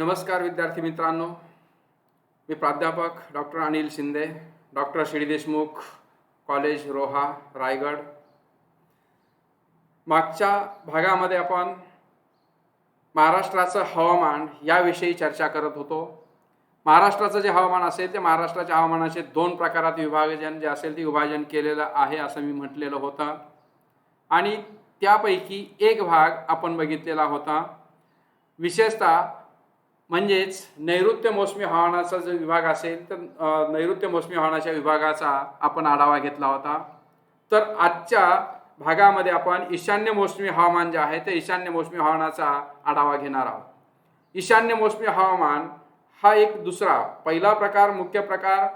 नमस्कार विद्यार्थी मित्रांनो, मी प्राध्यापक doctor Anil Shinde, doctor Shri Deshmukh college Roha Raigad. मागच्या भागामध्ये आपण महाराष्ट्राचं हवामान याविषयी चर्चा करत होतो। महाराष्ट्राचं जे हवामान असेल ते महाराष्ट्राच्या हवामानाचे दोन प्रकारात विभाजन जे असेल ते विभाजन केलेलं आहे असं मी म्हटलेलं होतं आणि त्यापैकी एक भाग आपण बघितलेला होता। विशेषतः म्हणजेच नैऋत्य मोसमी हवामानाचा जो विभाग असेल तर नैऋत्य मोसमी हवामानाच्या विभागाचा आपण आढावा घेतला होता। तर आजच्या भागामध्ये आपण ईशान्य मोसमी हवामान जे आहे ते ईशान्य मोसमी हवामानाचा आढावा घेणार आहोत। ईशान्य मोसमी हवामान हा एक दुसरा पहिला प्रकार मुख्य प्रकार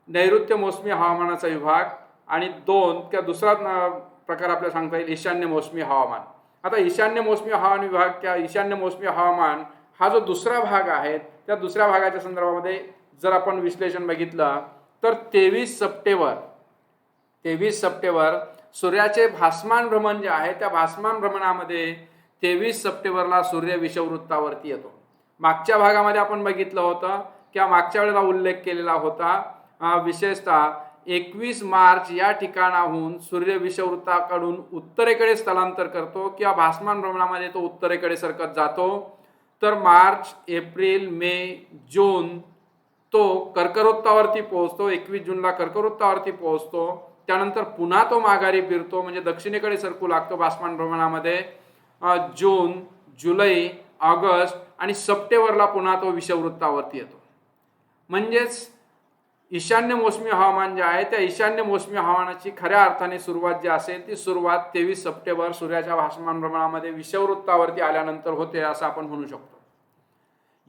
नैऋत्य मोसमी हवामानाचा विभाग आणि दुसरा प्रकार आपल्याला सांगता येईल ईशान्य मोसमी हवामान। आता ईशान्य मोसमी हवामान विभाग किंवा ईशान्य मोसमी हवामान हा जो दुसरा भाग आहे त्या दुसऱ्या भागाच्या संदर्भामध्ये जर आपण विश्लेषण बघितलं तर 23 सप्टेंबर सूर्याचे भासमान भ्रमण जे आहे त्या भासमान भ्रमणामध्ये 23 सप्टेंबरला सूर्य विषुववृत्तावरती येतो। मागच्या भागामध्ये आपण बघितलं होतं किंवा मागच्या वेळेला उल्लेख केलेला होता विशेषतः 21 मार्च या ठिकाणाहून सूर्य विषुववृत्ताकडून उत्तरेकडे स्थलांतर करतो किंवा भासमान भ्रमणामध्ये तो उत्तरेकडे सरकत जातो। तर मार्च एप्रिल मे जून तो कर्कवृत्तावरती पोहोचतो। 21 जूनला कर्कवृत्तावरती पोहोचतो। त्यानंतर पुन्हा तो माघारी फिरतो म्हणजे दक्षिणेकडे सरकू लागतो भासमान भ्रमणामध्ये। जून जुलै ऑगस्ट आणि सप्टेंबरला पुन्हा तो विषुववृत्तावरती येतो। म्हणजेच ईशान्य मोसमी हवामान जे आहे त्या ईशान्य मोसमी हवामानाची खऱ्या अर्थाने सुरुवात जी असेल ती सुरुवात 23 सप्टेंबर सूर्याच्या भासमान भ्रमणामध्ये विषुववृत्तावरती आल्यानंतर होते असं आपण म्हणू शकतो।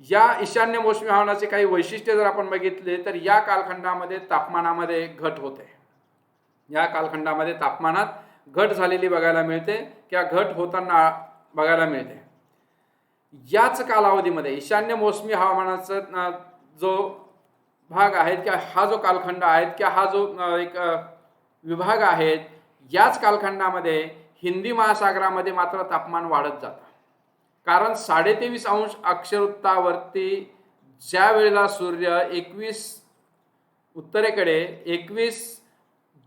या ईशान्य मोसमी हवामानाचे काही वैशिष्ट्ये जर आपण बघितले तर या कालखंडामध्ये तापमानामध्ये घट होते। या कालखंडामध्ये तापमानात घट झालेली बघायला मिळते किंवा घट होताना बघायला मिळते। याच कालावधीमध्ये ईशान्य मोसमी हवामानाचा जो भाग आहे किंवा हा जो कालखंड आहे किंवा हा जो एक विभाग आहे याच कालखंडामध्ये हिंदी महासागरामध्ये मात्र तापमान वाढत जातं। कारण 23.5 अंश अक्षवृत्तावरती ज्या वेळेला सूर्य 21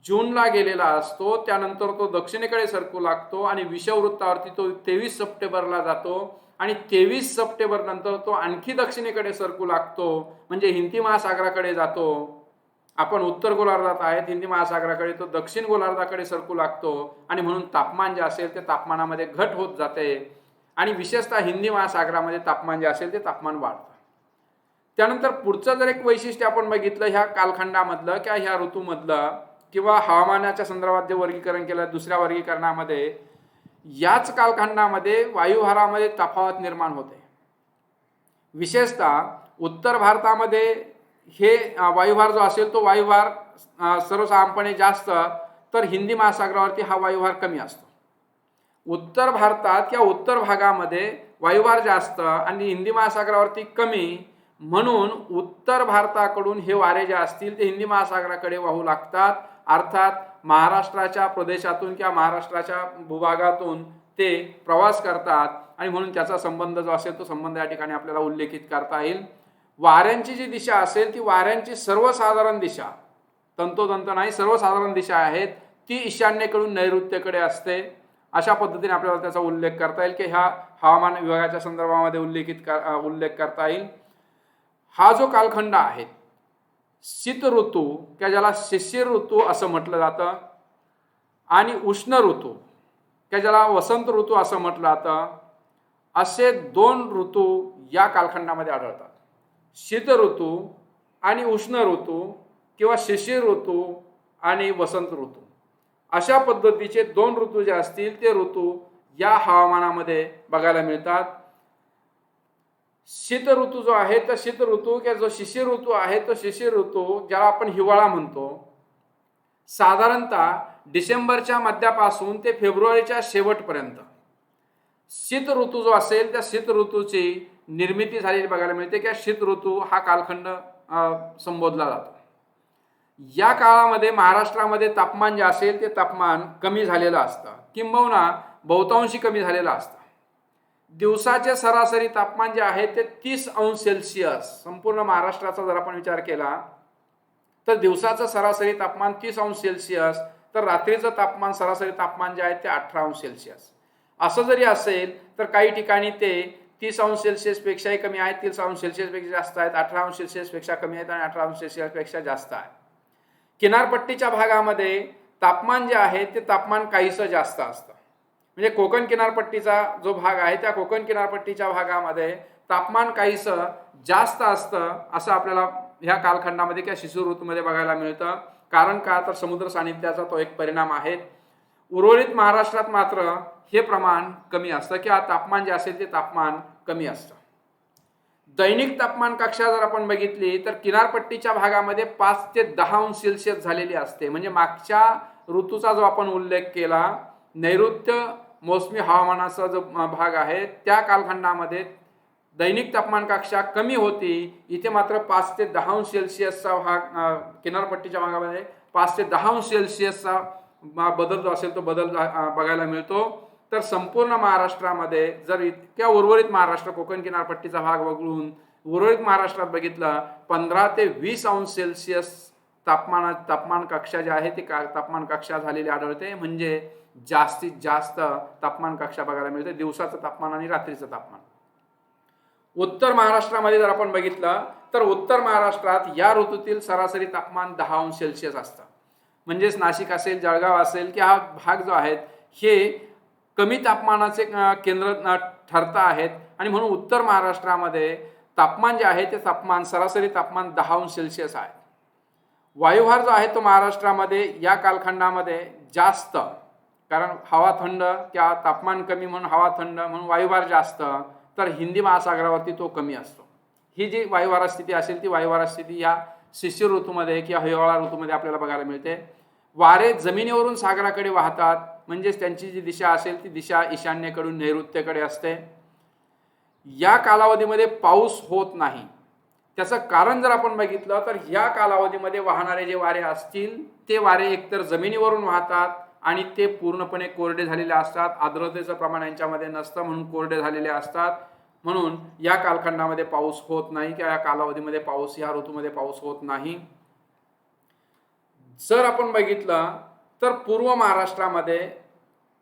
जूनला गेलेला असतो त्यानंतर तो दक्षिणेकडे सरकू लागतो आणि विषुववृत्तावरती तो 23 सप्टेंबरला जातो आणि 23 सप्टेंबर नंतर तो आणखी दक्षिणेकडे सरकू लागतो म्हणजे हिंदी महासागराकडे जातो। आपण उत्तर गोलार्धात आहेत, हिंदी महासागराकडे तो दक्षिण गोलार्धाकडे सरकू लागतो आणि म्हणून तापमान जे असेल ते तापमानामध्ये घट होत जाते आणि विशेषतः हिंदी महासागरामध्ये तापमान जे असेल ते तापमान वाढतं। त्यानंतर पुढचं जर एक वैशिष्ट्य आपण बघितलं ह्या कालखंडामधलं किंवा ह्या ऋतूमधलं किंवा हवामानाच्या संदर्भात जे वर्गीकरण केलं दुसऱ्या वर्गीकरणामध्ये याच कालखंडामध्ये वायुभारामध्ये तफावत निर्माण होते। विशेषतः उत्तर भारतामध्ये हे वायुभार जो असेल तो वायुभार सर्वसाधारणपणे जास्त तर हिंदी महासागरावरती हा वायुभार कमी असतो। उत्तर भारतात किंवा उत्तर भागामध्ये वायुभार जास्त आणि हिंदी महासागरावरती कमी म्हणून उत्तर भारताकडून हे वारे जे असतील ते हिंदी महासागराकडे वाहू लागतात। अर्थात महाराष्ट्राच्या प्रदेशातून किंवा महाराष्ट्राच्या भूभागातून ते प्रवास करतात आणि म्हणून त्याचा संबंध जो असेल तो संबंध या ठिकाणी आपल्याला उल्लेखित करता येईल। वाऱ्यांची जी दिशा असेल ती वाऱ्यांची सर्वसाधारण दिशा तंतोतंत नाही सर्वसाधारण दिशा आहेत ती ईशान्येकडून नैऋत्येकडे असते। अशा पद्धतीने आपल्याला त्याचा उल्लेख करता येईल की ह्या हवामान विभागाच्या संदर्भामध्ये उल्लेख करता येईल। हा जो कालखंड आहे शीत ऋतू किंवा ज्याला शिशिर ऋतू असं म्हटलं जातं आणि उष्ण ऋतू किंवा ज्याला वसंत ऋतू असं म्हटलं जातं असे दोन ऋतू या कालखंडामध्ये आढळतात। शीत ऋतू आणि उष्ण ऋतू किंवा शिशिर ऋतू आणि वसंत ऋतू अशा पद्धतीचे दोन ऋतू जे असतील ते ऋतू या हवामानामध्ये बघायला मिळतात। शीत ऋतू जो आहे तर शीत ऋतू किंवा जो शिशिर ऋतू आहे तो शिशिर ऋतू ज्याला आपण हिवाळा म्हणतो साधारणतः डिसेंबरच्या मध्यापासून ते फेब्रुवारीच्या शेवटपर्यंत शीत ऋतू जो असेल त्या शीत ऋतूची निर्मिती झालेली बघायला मिळते किंवा शीत ऋतू हा कालखंड संबोधला जातो। या काळामध्ये महाराष्ट्रामध्ये तापमान जे असेल ते तापमान कमी झालेलं असतं किंबहुना बहुतांशी कमी झालेलं असतं। दिवसाचे सरासरी तापमान जे आहे ते 30 अंश सेल्सिअस, संपूर्ण महाराष्ट्राचा जर आपण विचार केला तर दिवसाचं सरासरी तापमान 30 अंश सेल्सिअस, तर रात्रीचं तापमान सरासरी तापमान जे आहे ते 18 अंश सेल्सिअस. असं जरी असेल तर काही ठिकाणी ते 30 अंश सेल्सिअस पेक्षाही कमी आहेत, 30 अंश सेल्सिअस पेक्षा जास्त आहेत, 18 अंश सेल्सिअस पेक्षा कमी आहेत आणि 18 अंश सेल्सिअस पेक्षा जास्त आहे. किनारपट्टीच्या भागामध्ये तापमान जे आहे ते तापमान काहीसं जास्त असतं. म्हणजे कोकण किनारपट्टीचा जो भाग आहे त्या कोकण किनारपट्टीच्या भागामध्ये तापमान काहीसं जास्त असतं असं आपल्याला ह्या कालखंडामध्ये किंवा शिशिर ऋतूमध्ये बघायला मिळतं. कारण का, तर समुद्र सानिध्याचा तो एक परिणाम आहे. उर्वरित महाराष्ट्रात मात्र हे प्रमाण कमी असतं किंवा तापमान जे असेल ते तापमान कमी असतं. दैनिक तापमान कक्षा जर आपण बघितली तर किनारपट्टीच्या भागामध्ये 5 ते 10 अंश सेल्सिअस झालेली असते. म्हणजे मागच्या ऋतूचा जो आपण उल्लेख केला, नैऋत्य मोसमी हवामानाचा जो भाग आहे त्या कालखंडामध्ये दैनिक तापमान कक्षा कमी होती. इथे मात्र 5 ते 10 अंश सेल्सिअसचा भाग किनारपट्टीच्या भागामध्ये 5 ते 10 अंश सेल्सिअसचा बदल जो असेल तो बदल बघायला मिळतो. तर संपूर्ण महाराष्ट्रामध्ये जर इतक्या उर्वरित महाराष्ट्र कोकण किनारपट्टीचा भाग वगळून उर्वरित महाराष्ट्रात बघितलं 15 ते 20 अंश सेल्सिअस तापमान कक्षा जी आहे ती तापमान कक्षा झालेली आढळते. म्हणजे जास्तीत जास्त तापमान कक्षा बघायला मिळते, दिवसाचं तापमान आणि रात्रीचं तापमान. उत्तर महाराष्ट्रामध्ये जर आपण बघितलं तर उत्तर महाराष्ट्रात या ऋतूतील सरासरी तापमान 10 अंश सेल्सिअस असतं. म्हणजेच नाशिक असेल, जळगाव असेल की हा भाग जो आहे हे कमी तापमानाचे केंद्र ठरता आहेत आणि म्हणून उत्तर महाराष्ट्रामध्ये तापमान जे आहे ते तापमान सरासरी तापमान 10 अंश सेल्सिअस आहे. वायुभार जो आहे तो महाराष्ट्रामध्ये या कालखंडामध्ये जास्त, कारण हवा थंड किंवा तापमान कमी म्हणून हवा थंड म्हणून वायुभार जास्त, तर हिंदी महासागरावरती तो कमी असतो. ही जी वायुभार स्थिती असेल ती वायुभार स्थिती या शिशिर ऋतूमध्ये किंवा हिवाळा ऋतूमध्ये आपल्याला बघायला मिळते. वारे जमिनीवरून सागराकडे वाहतात, म्हणजेच त्यांची जी दिशा असेल ती दिशा ईशान्येकडून नैऋत्येकडे असते. या कालावधीमध्ये पाऊस होत नाही. त्याचं कारण जर आपण बघितलं तर या कालावधीमध्ये वाहणारे जे वारे असतील ते वारे एकतर जमिनीवरून वाहतात आणि ते पूर्णपणे कोरडे झालेले असतात. आर्द्रतेचं प्रमाण यांच्यामध्ये नसतं म्हणून कोरडे झालेले असतात. म्हणून या कालखंडामध्ये पाऊस होत नाही किंवा या कालावधीमध्ये पाऊस, या ऋतूमध्ये पाऊस होत नाही. जर आपण बघितलं तर पूर्व महाराष्ट्रामध्ये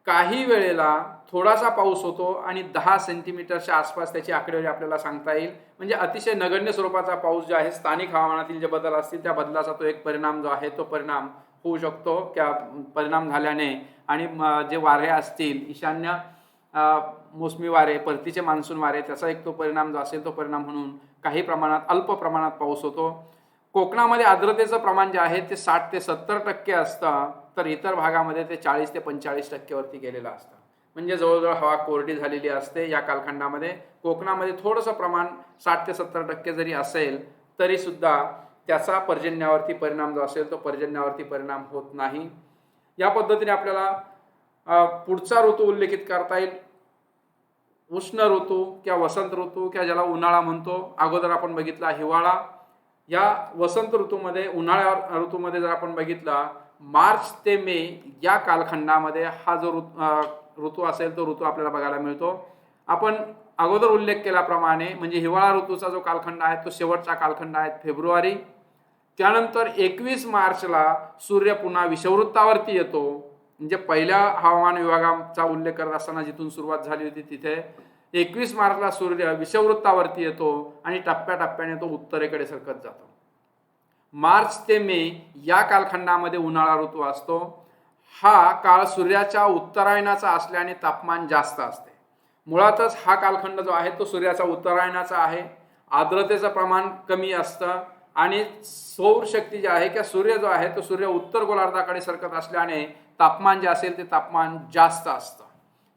काही वेळेला थोडासा पाऊस होतो आणि 10 सेंटीमीटरच्या आसपास त्याची आकडेवारी आपल्याला सांगता येईल. म्हणजे अतिशय नगण्य स्वरूपाचा पाऊस जो आहे, स्थानिक हवामानातील जे बदल असतील त्या बदलाचा तो एक परिणाम जो आहे तो परिणाम होऊ शकतो. किंवा परिणाम झाल्याने आणि जे वारे असतील ईशान्य मोसमी वारे, परतीचे मान्सून वारे, त्याचा एक तो परिणाम जो असेल तो परिणाम म्हणून काही प्रमाणात अल्प प्रमाणात पाऊस होतो. कोकणामध्ये आर्द्रतेचं प्रमाण जे आहे ते 60 ते 70% असतं, तर इतर भागामध्ये ते 40 ते 45% वरती गेलेलं असतं. म्हणजे जवळजवळ हवा कोरडी झालेली असते. या कालखंडामध्ये कोकणामध्ये थोडंसं प्रमाण 60 ते 70% जरी असेल तरी सुद्धा त्याचा पर्जन्यावरती परिणाम जो असेल तो पर्जन्यावरती परिणाम होत नाही. या पद्धतीने आपल्याला पुढचा ऋतू उल्लेखित करता येईल. उष्ण ऋतू किंवा वसंत ऋतू किंवा ज्याला उन्हाळा म्हणतो. अगोदर आपण बघितला हिवाळा. या वसंत ऋतूमध्ये, उन्हाळ्या ऋतूमध्ये जर आपण बघितला मार्च ते मे या कालखंडामध्ये हा जो ऋतू असेल तो ऋतू आपल्याला बघायला मिळतो. आपण अगोदर उल्लेख केल्याप्रमाणे म्हणजे हिवाळा ऋतूचा जो कालखंड आहे तो शेवटचा कालखंड आहे फेब्रुवारी. त्यानंतर 21 मार्चला सूर्य पुन्हा विषुववृत्तावरती येतो. म्हणजे पहिल्या हवामान विभागाचा उल्लेख करत असताना जिथून सुरुवात झाली होती तिथे 21 मार्चला सूर्य विषुववृत्तावरती येतो आणि टप्प्याटप्प्याने तो उत्तरेकडे सरकत जातो. मार्च ते मे या कालखंडामध्ये उन्हाळा ऋतू असतो. हा काळ सूर्याच्या उत्तरायणाचा असल्याने तापमान जास्त असते. मुळातच हा कालखंड जो आहे तो सूर्याचा उत्तरायणाचा आहे. आर्द्रतेचं प्रमाण कमी असतं आणि सौरशक्ती जी आहे किंवा सूर्य जो आहे तो सूर्य उत्तर गोलार्धाकडे सरकत असल्याने तापमान जे असेल ते तापमान जास्त असतं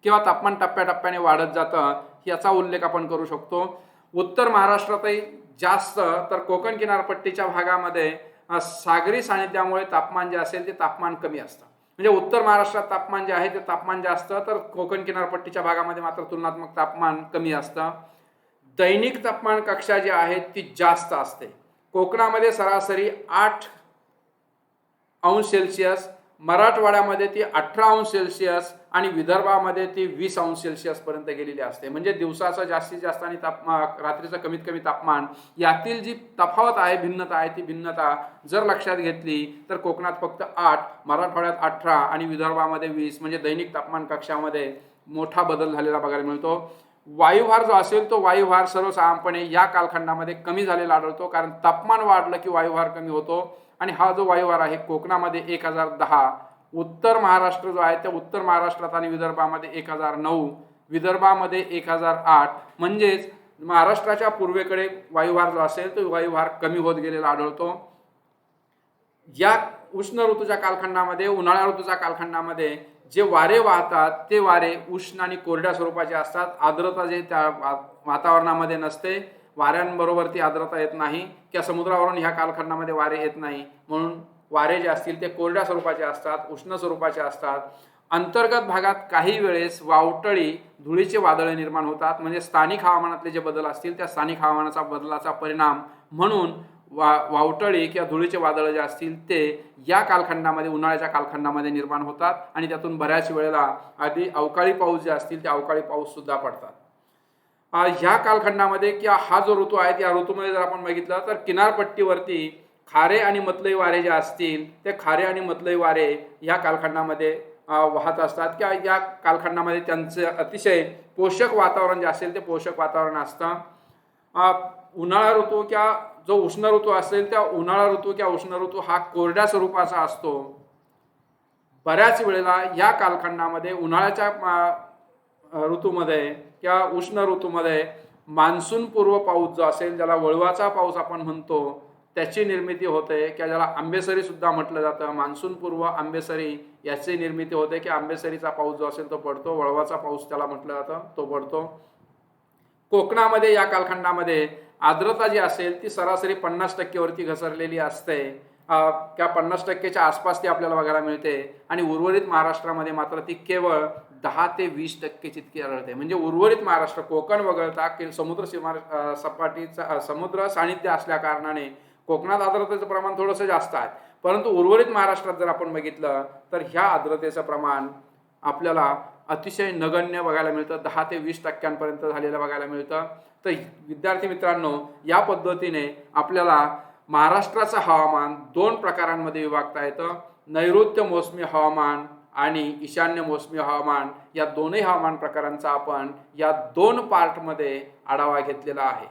किंवा तापमान टप्प्याटप्प्याने वाढत जातं. याचा उल्लेख आपण करू शकतो. उत्तर महाराष्ट्रातही जास्त, तर कोकण किनारपट्टीच्या भागामध्ये सागरी सानिध्यामुळे तापमान जे असेल ते तापमान कमी असतं. म्हणजे उत्तर महाराष्ट्रात तापमान जे आहे ते तापमान जास्त, तर कोकण किनारपट्टीच्या भागामध्ये मात्र तुलनात्मक तापमान कमी असतं. दैनिक तापमान कक्षा जी आहे ती जास्त असते. कोकणामध्ये सरासरी 8 अंश सेल्सिअस, मराठवाड्यामध्ये ती 18 अंश सेल्सिअस आणि विदर्भामध्ये ती 20 अंश सेल्सिअस पर्यंत गेलेली असते. म्हणजे दिवसाचं जास्तीत जास्त आणि रात्रीचं कमीत कमी तापमान यातील जी तफावत आहे, भिन्नता आहे, ती भिन्नता जर लक्षात घेतली तर कोकणात फक्त 8, मराठवाड्यात 18 आणि विदर्भामध्ये 20 म्हणजे दैनिक तापमान कक्षामध्ये मोठा बदल झालेला बघायला मिळतो. वायुभार जो असेल तो वायुभार सर्वसाधारणपणे या कालखंडामध्ये कमी झालेला आढळतो, कारण तापमान वाढलं की वायुभार कमी होतो. आणि हा जो वायुभार आहे कोकणामध्ये 1010, उत्तर महाराष्ट्र जो आहे त्या उत्तर महाराष्ट्रात आणि विदर्भामध्ये 1009, विदर्भामध्ये 1008, म्हणजेच महाराष्ट्राच्या पूर्वेकडे वायुभार जो असेल तो वायुभार कमी होत गेलेला आढळतो. या उष्ण ऋतूच्या कालखंडामध्ये, उन्हाळा ऋतूच्या कालखंडामध्ये जे वारे वाहतात ते वारे उष्ण आणि कोरड्या स्वरूपाचे असतात. आर्द्रता जे त्या वातावरणामध्ये नसते, वाऱ्यांबरोबर ती आर्द्रता येत नाही किंवा समुद्रावरून ह्या कालखंडामध्ये वारे येत नाही, म्हणून वारे जे असतील ते कोरड्या स्वरूपाचे असतात, उष्ण स्वरूपाचे असतात. अंतर्गत भागात काही वेळेस वावटळी, धुळीचे वादळे निर्माण होतात. म्हणजे स्थानिक हवामानातले जे बदल असतील त्या स्थानिक हवामानाचा बदलाचा परिणाम म्हणून वावटळी किंवा धुळीचे वादळ जे असतील ते या कालखंडामध्ये, उन्हाळ्याच्या कालखंडामध्ये निर्माण होतात आणि त्यातून बऱ्याच वेळेला आधी अवकाळी पाऊस जे असतील ते अवकाळी पाऊस सुद्धा पडतात. ह्या कालखंडामध्ये किंवा हा जो ऋतू आहे त्या ऋतूमध्ये जर आपण बघितलं तर किनारपट्टीवरती खारे आणि मतलई वारे जे असतील ते खारे आणि मतलई वारे या कालखंडामध्ये वाहत असतात किंवा या कालखंडामध्ये त्यांचे अतिशय पोषक वातावरण जे असेल ते पोषक वातावरण असतं. उन्हाळा ऋतू किंवा जो उष्ण ऋतू असेल त्या उन्हाळा ऋतू किंवा उष्ण ऋतू हा कोरड्या स्वरूपाचा असतो. बऱ्याच वेळेला या कालखंडामध्ये उन्हाळ्याच्या ऋतूमध्ये किंवा उष्ण ऋतूमध्ये मान्सून पूर्व पाऊस जो असेल, ज्याला वळवाचा पाऊस आपण म्हणतो, त्याची निर्मिती होते किंवा ज्याला आंबेसरी सुद्धा म्हटलं जातं. मान्सून पूर्व आंबेसरी याची निर्मिती होते की आंबेसरीचा पाऊस जो असेल तो पडतो, वळवाचा पाऊस त्याला म्हटलं जातं तो पडतो. कोकणामध्ये या कालखंडामध्ये आर्द्रता जी असेल ती सरासरी 50% वरती घसरलेली असते किंवा 50%च्या आसपास ती आपल्याला बघायला मिळते. आणि उर्वरित महाराष्ट्रामध्ये मात्र ती केवळ 10 ते 20% इतकी आढळते. म्हणजे उर्वरित महाराष्ट्र, कोकण वगळता समुद्र सानिध्य असल्या कारणाने कोकणात आर्द्रतेचं प्रमाण थोडंसं जास्त आहे, परंतु उर्वरित महाराष्ट्रात जर आपण बघितलं तर ह्या आर्द्रतेचं प्रमाण आपल्याला अतिशय नगण्य बघायला मिळतं, 10 ते 20% झालेलं बघायला मिळतं. तर विद्यार्थी मित्रांनो, या पद्धतीने आपल्याला महाराष्ट्राचं हवामान 2 प्रकारांमध्ये विभागता येतं. नैऋत्य मोसमी हवामान आणि ईशान्य मोसमी हवामान, या दोन्ही हवामान प्रकारांचा आपण या 2 पार्टमध्ये आढावा घेतलेला आहे.